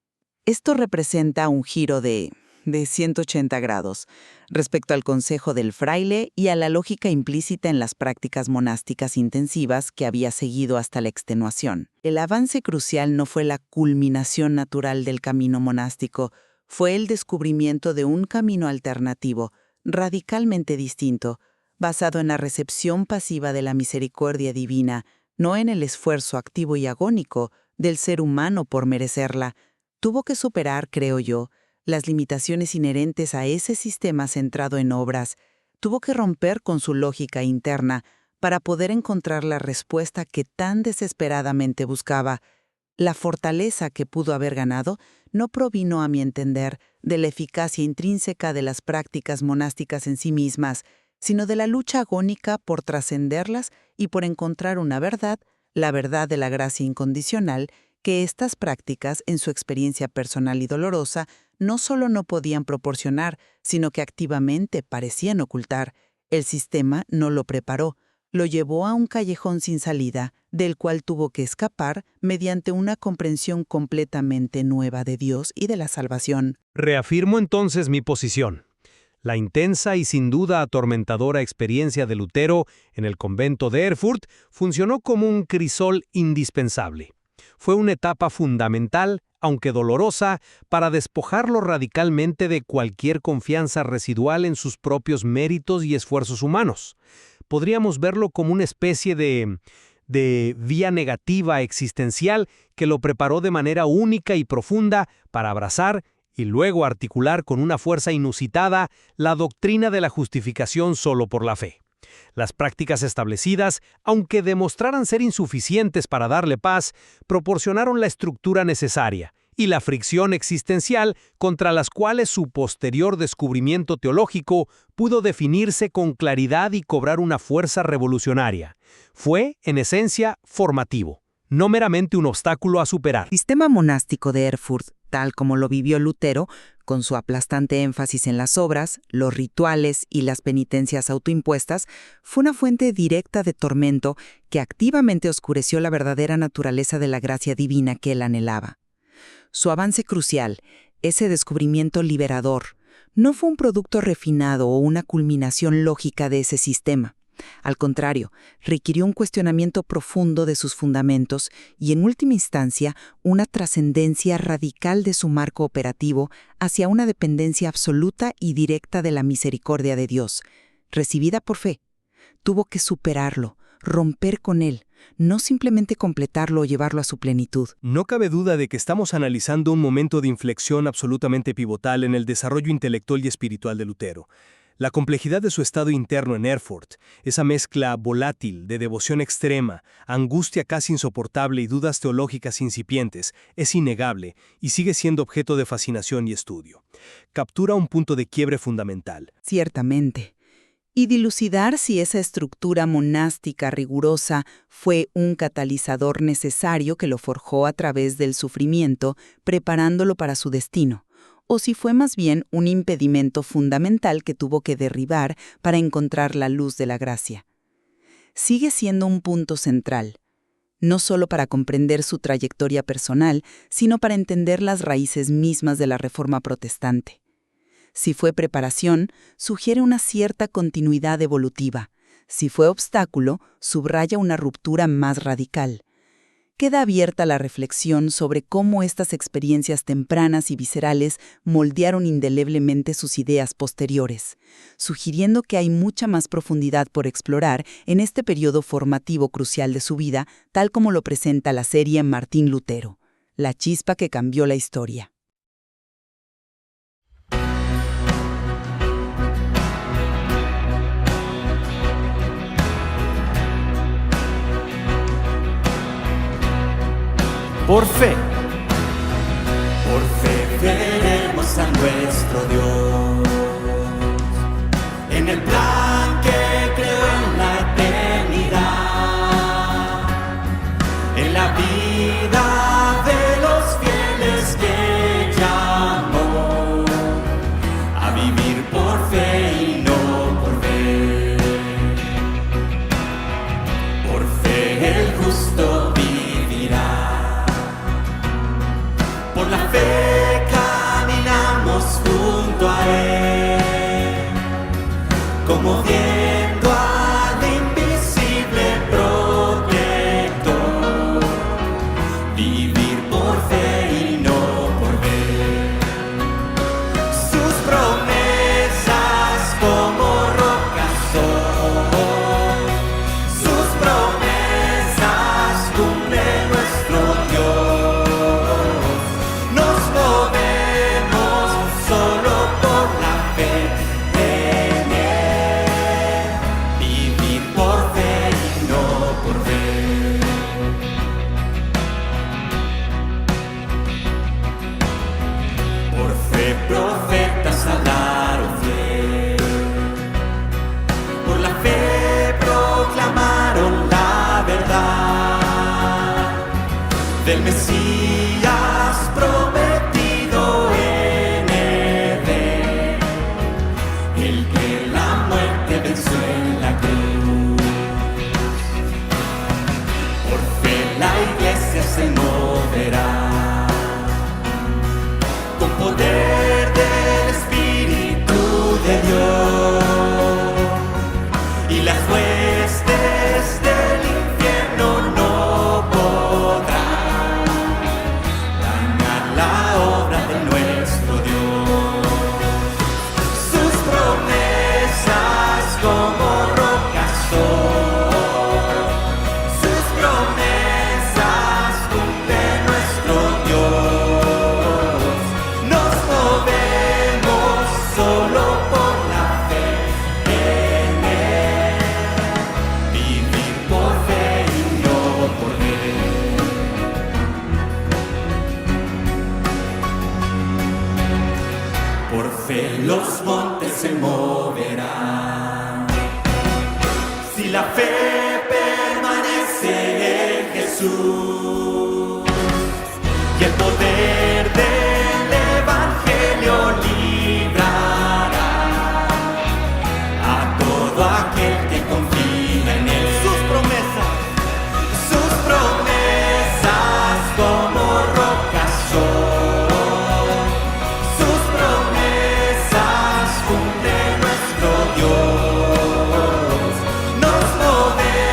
Esto representa un giro de 180 grados respecto al consejo del fraile y a la lógica implícita en las prácticas monásticas intensivas que había seguido hasta la extenuación. El avance crucial no fue la culminación natural del camino monástico, fue el descubrimiento de un camino alternativo, radicalmente distinto, basado en la recepción pasiva de la misericordia divina, no en el esfuerzo activo y agónico del ser humano por merecerla. Tuvo que superar, creo yo, las limitaciones inherentes a ese sistema centrado en obras. Tuvo que romper con su lógica interna para poder encontrar la respuesta que tan desesperadamente buscaba. La fortaleza que pudo haber ganado no provino, a mi entender, de la eficacia intrínseca de las prácticas monásticas en sí mismas, sino de la lucha agónica por trascenderlas y por encontrar una verdad, la verdad de la gracia incondicional, que estas prácticas, en su experiencia personal y dolorosa, no solo no podían proporcionar, sino que activamente parecían ocultar. El sistema no lo preparó, lo llevó a un callejón sin salida, del cual tuvo que escapar mediante una comprensión completamente nueva de Dios y de la salvación. Reafirmo entonces mi posición. La intensa y sin duda atormentadora experiencia de Lutero en el convento de Erfurt funcionó como un crisol indispensable. Fue una etapa fundamental, aunque dolorosa, para despojarlo radicalmente de cualquier confianza residual en sus propios méritos y esfuerzos humanos. Podríamos verlo como una especie de vía negativa existencial que lo preparó de manera única y profunda para abrazar y luego articular con una fuerza inusitada la doctrina de la justificación solo por la fe. Las prácticas establecidas, aunque demostraran ser insuficientes para darle paz, proporcionaron la estructura necesaria y la fricción existencial contra las cuales su posterior descubrimiento teológico pudo definirse con claridad y cobrar una fuerza revolucionaria. Fue, en esencia, formativo, no meramente un obstáculo a superar. El sistema monástico de Erfurt, tal como lo vivió Lutero, con su aplastante énfasis en las obras, los rituales y las penitencias autoimpuestas, fue una fuente directa de tormento que activamente oscureció la verdadera naturaleza de la gracia divina que él anhelaba. Su avance crucial, ese descubrimiento liberador, no fue un producto refinado o una culminación lógica de ese sistema. Al contrario, requirió un cuestionamiento profundo de sus fundamentos y, en última instancia, una trascendencia radical de su marco operativo hacia una dependencia absoluta y directa de la misericordia de Dios, recibida por fe. Tuvo que superarlo, romper con él, no simplemente completarlo o llevarlo a su plenitud. No cabe duda de que estamos analizando un momento de inflexión absolutamente pivotal en el desarrollo intelectual y espiritual de Lutero. La complejidad de su estado interno en Erfurt, esa mezcla volátil de devoción extrema, angustia casi insoportable y dudas teológicas incipientes, es innegable y sigue siendo objeto de fascinación y estudio. Captura un punto de quiebre fundamental. Ciertamente. Y dilucidar si esa estructura monástica rigurosa fue un catalizador necesario que lo forjó a través del sufrimiento, preparándolo para su destino, o si fue más bien un impedimento fundamental que tuvo que derribar para encontrar la luz de la gracia. sigue siendo un punto central, no solo para comprender su trayectoria personal, sino para entender las raíces mismas de la Reforma protestante. Si fue preparación, sugiere una cierta continuidad evolutiva. Si fue obstáculo, subraya una ruptura más radical. Queda abierta la reflexión sobre cómo estas experiencias tempranas y viscerales moldearon indeleblemente sus ideas posteriores, sugiriendo que hay mucha más profundidad por explorar en este periodo formativo crucial de su vida, tal como lo presenta la serie Martín Lutero, la chispa que cambió la historia. Por fe veremos a nuestro Dios en el plan que creó en la eternidad, en la vida de los fieles que llamó a vivir por fe y no por ver. Por fe el justo vivirá. Por la fe caminamos junto a Él, como viendo al invisible protector, vivir por fe y no por ver. Sus promesas como rocas son, sus promesas cumple nuestro Dios. Profetas hablaron fe, por la fe proclamaron la verdad del Mesías prometido en Edén, el que la muerte venció en la cruz. Por fe la iglesia se moverá con poder del Espíritu de Dios, y las huestes del infierno no podrán dañar la obra de nuestro Dios. Sus promesas como rocas son, sus promesas cumple nuestro Dios. Solo por la fe en Él, vivir por fe y no por ver. Por fe los montes se moverán, si la fe permanece en Jesús, y el poder del Evangelio librará a todo aquel que confía en Él. Sus promesas como rocas son, sus promesas cumple nuestro Dios. Nos movemos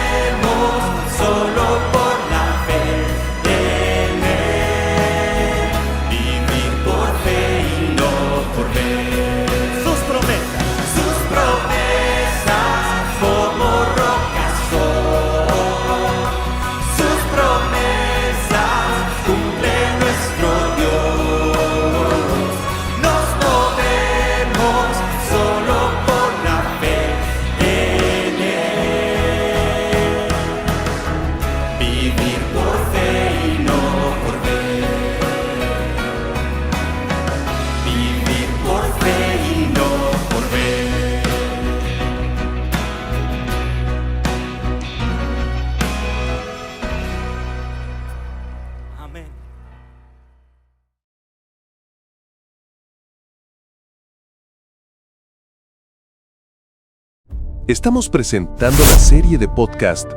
Estamos presentando la serie de podcast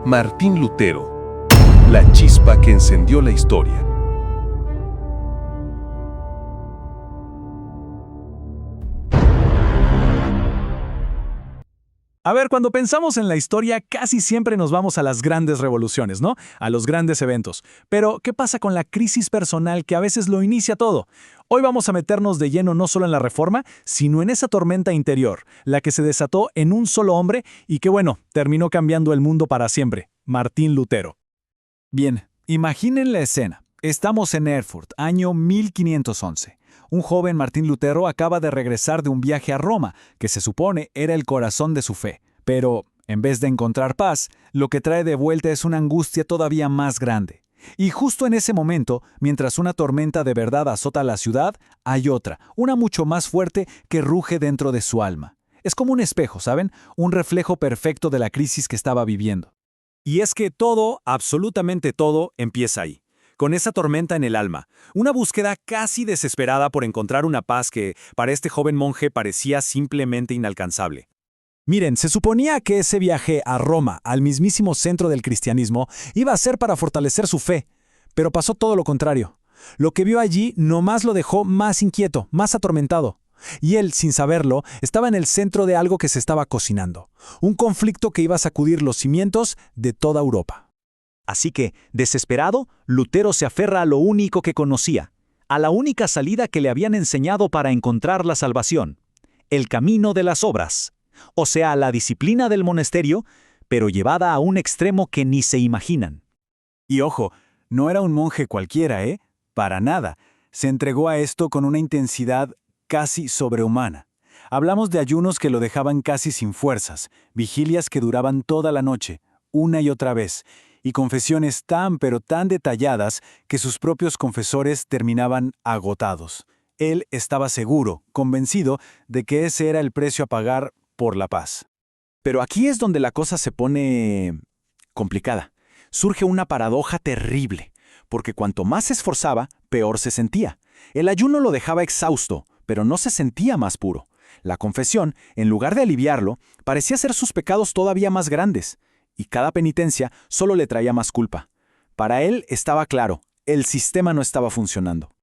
Martín Lutero, la chispa que encendió la historia. A ver, cuando pensamos en la historia, casi siempre nos vamos a las grandes revoluciones, ¿no? A los grandes eventos. Pero, ¿qué pasa con la crisis personal que a veces lo inicia todo? Hoy vamos a meternos de lleno no solo en la Reforma, sino en esa tormenta interior, la que se desató en un solo hombre y que, bueno, terminó cambiando el mundo para siempre, Martín Lutero. Bien, imaginen la escena. Estamos en Erfurt, año 1511. Un joven Martín Lutero acaba de regresar de un viaje a Roma, que se supone era el corazón de su fe. Pero, en vez de encontrar paz, lo que trae de vuelta es una angustia todavía más grande. Y justo en ese momento, mientras una tormenta de verdad azota la ciudad, hay otra, una mucho más fuerte que ruge dentro de su alma. Es como un espejo, ¿saben? Un reflejo perfecto de la crisis que estaba viviendo. Y es que todo, absolutamente todo, empieza ahí, con esa tormenta en el alma, una búsqueda casi desesperada por encontrar una paz que, para este joven monje, parecía simplemente inalcanzable. Miren, se suponía que ese viaje a Roma, al mismísimo centro del cristianismo, iba a ser para fortalecer su fe, pero pasó todo lo contrario. Lo que vio allí nomás lo dejó más inquieto, más atormentado. Y él, sin saberlo, estaba en el centro de algo que se estaba cocinando, un conflicto que iba a sacudir los cimientos de toda Europa. Así que, desesperado, Lutero se aferra a lo único que conocía, a la única salida que le habían enseñado para encontrar la salvación, el camino de las obras, o sea, la disciplina del monasterio, pero llevada a un extremo que ni se imaginan. Y ojo, no era un monje cualquiera, ¿eh? Para nada. Se entregó a esto con una intensidad casi sobrehumana. Hablamos de ayunos que lo dejaban casi sin fuerzas, vigilias que duraban toda la noche, una y otra vez, y confesiones tan pero tan detalladas que sus propios confesores terminaban agotados. Él estaba seguro, convencido de que ese era el precio a pagar por la paz. Pero aquí es donde la cosa se pone complicada. Surge una paradoja terrible, porque cuanto más se esforzaba, peor se sentía. El ayuno lo dejaba exhausto, pero no se sentía más puro. La confesión, en lugar de aliviarlo, parecía hacer sus pecados todavía más grandes. Y cada penitencia solo le traía más culpa. Para él estaba claro, el sistema no estaba funcionando.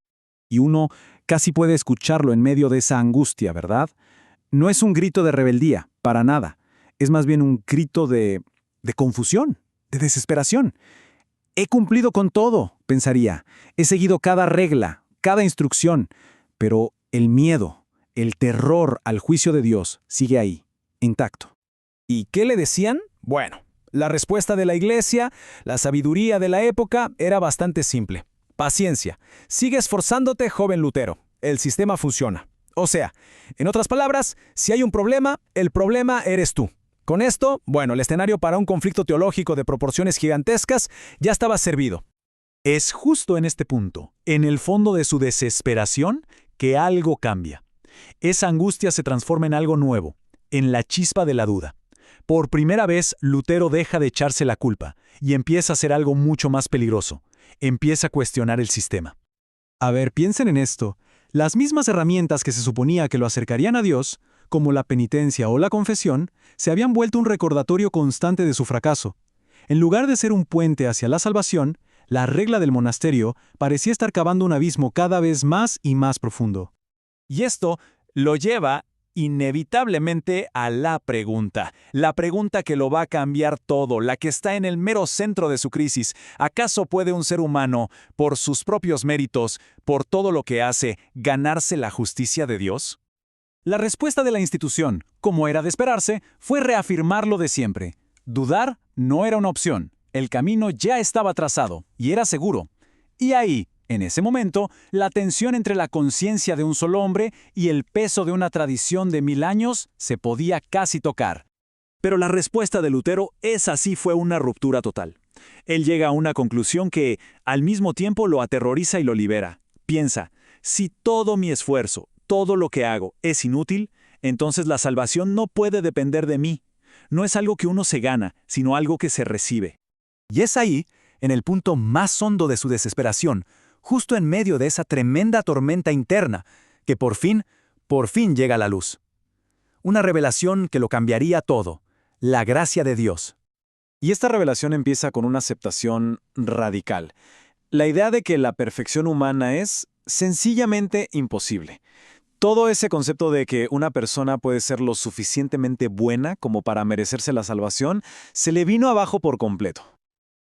Y uno casi puede escucharlo en medio de esa angustia, ¿verdad? No es un grito de rebeldía, para nada. Es más bien un grito de confusión, de desesperación. He cumplido con todo, pensaría. He seguido cada regla, cada instrucción. Pero el miedo, el terror al juicio de Dios sigue ahí, intacto. ¿Y qué le decían? Bueno, la respuesta de la iglesia, la sabiduría de la época, era bastante simple. Paciencia. Sigue esforzándote, joven Lutero. El sistema funciona. O sea, en otras palabras, si hay un problema, el problema eres tú. Con esto, bueno, el escenario para un conflicto teológico de proporciones gigantescas ya estaba servido. Es justo en este punto, en el fondo de su desesperación, que algo cambia. Esa angustia se transforma en algo nuevo, en la chispa de la duda. Por primera vez, Lutero deja de echarse la culpa y empieza a hacer algo mucho más peligroso. Empieza a cuestionar el sistema. A ver, piensen en esto. Las mismas herramientas que se suponía que lo acercarían a Dios, como la penitencia o la confesión, se habían vuelto un recordatorio constante de su fracaso. En lugar de ser un puente hacia la salvación, la regla del monasterio parecía estar cavando un abismo cada vez más y más profundo. Y esto lo lleva inevitablemente a la pregunta que lo va a cambiar todo, la que está en el mero centro de su crisis. ¿Acaso puede un ser humano, por sus propios méritos, por todo lo que hace, ganarse la justicia de Dios? La respuesta de la institución, como era de esperarse, fue reafirmar lo de siempre. Dudar no era una opción. El camino ya estaba trazado y era seguro. Y ahí, en ese momento, la tensión entre la conciencia de un solo hombre y el peso de una tradición de 1000 años se podía casi tocar. Pero la respuesta de Lutero fue una ruptura total. Él llega a una conclusión que, al mismo tiempo, lo aterroriza y lo libera. Piensa, si todo mi esfuerzo, todo lo que hago es inútil, entonces la salvación no puede depender de mí. No es algo que uno se gana, sino algo que se recibe. Y es ahí, en el punto más hondo de su desesperación, justo en medio de esa tremenda tormenta interna, que por fin llega la luz. Una revelación que lo cambiaría todo. La gracia de Dios. Y esta revelación empieza con una aceptación radical. La idea de que la perfección humana es sencillamente imposible. Todo ese concepto de que una persona puede ser lo suficientemente buena como para merecerse la salvación, se le vino abajo por completo.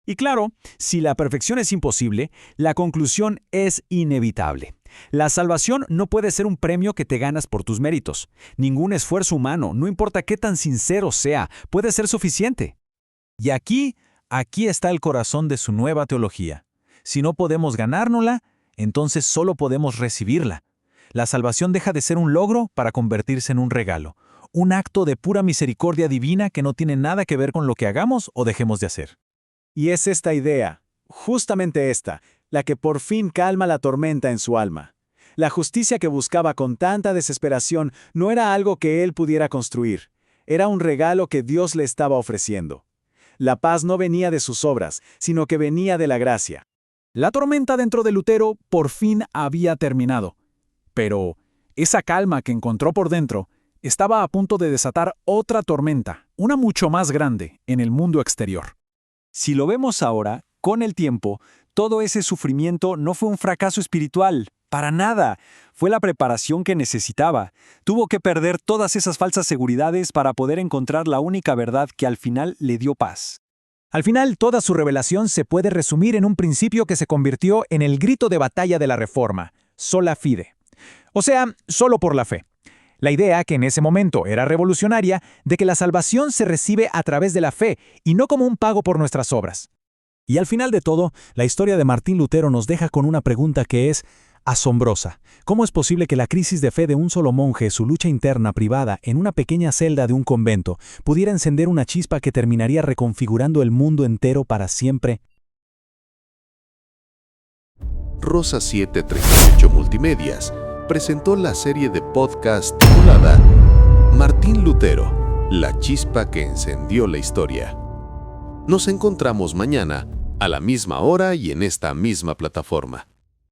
Y claro, si la perfección es imposible, la conclusión es inevitable. La salvación no puede ser un premio que te ganas por tus méritos. Ningún esfuerzo humano, no importa qué tan sincero sea, puede ser suficiente. Y aquí está el corazón de su nueva teología. Si no podemos ganárnosla, entonces solo podemos recibirla. La salvación deja de ser un logro para convertirse en un regalo, un acto de pura misericordia divina que no tiene nada que ver con lo que hagamos o dejemos de hacer. Y es esta idea, justamente esta, la que por fin calma la tormenta en su alma. La justicia que buscaba con tanta desesperación no era algo que él pudiera construir, era un regalo que Dios le estaba ofreciendo. La paz no venía de sus obras, sino que venía de la gracia. La tormenta dentro de Lutero por fin había terminado. Pero esa calma que encontró por dentro estaba a punto de desatar otra tormenta, una mucho más grande, en el mundo exterior. Si lo vemos ahora, con el tiempo, todo ese sufrimiento no fue un fracaso espiritual, para nada. Fue la preparación que necesitaba. Tuvo que perder todas esas falsas seguridades para poder encontrar la única verdad que al final le dio paz. Al final, toda su revelación se puede resumir en un principio que se convirtió en el grito de batalla de la Reforma, sola fide. O sea, solo por la fe. La idea, que en ese momento era revolucionaria, de que la salvación se recibe a través de la fe y no como un pago por nuestras obras. Y al final de todo, la historia de Martín Lutero nos deja con una pregunta que es asombrosa. ¿Cómo es posible que la crisis de fe de un solo monje, su lucha interna privada en una pequeña celda de un convento, pudiera encender una chispa que terminaría reconfigurando el mundo entero para siempre? Rosa 738 Multimedias presentó la serie de podcast titulada Martín Lutero, la chispa que encendió la historia. Nos encontramos mañana, a la misma hora y en esta misma plataforma.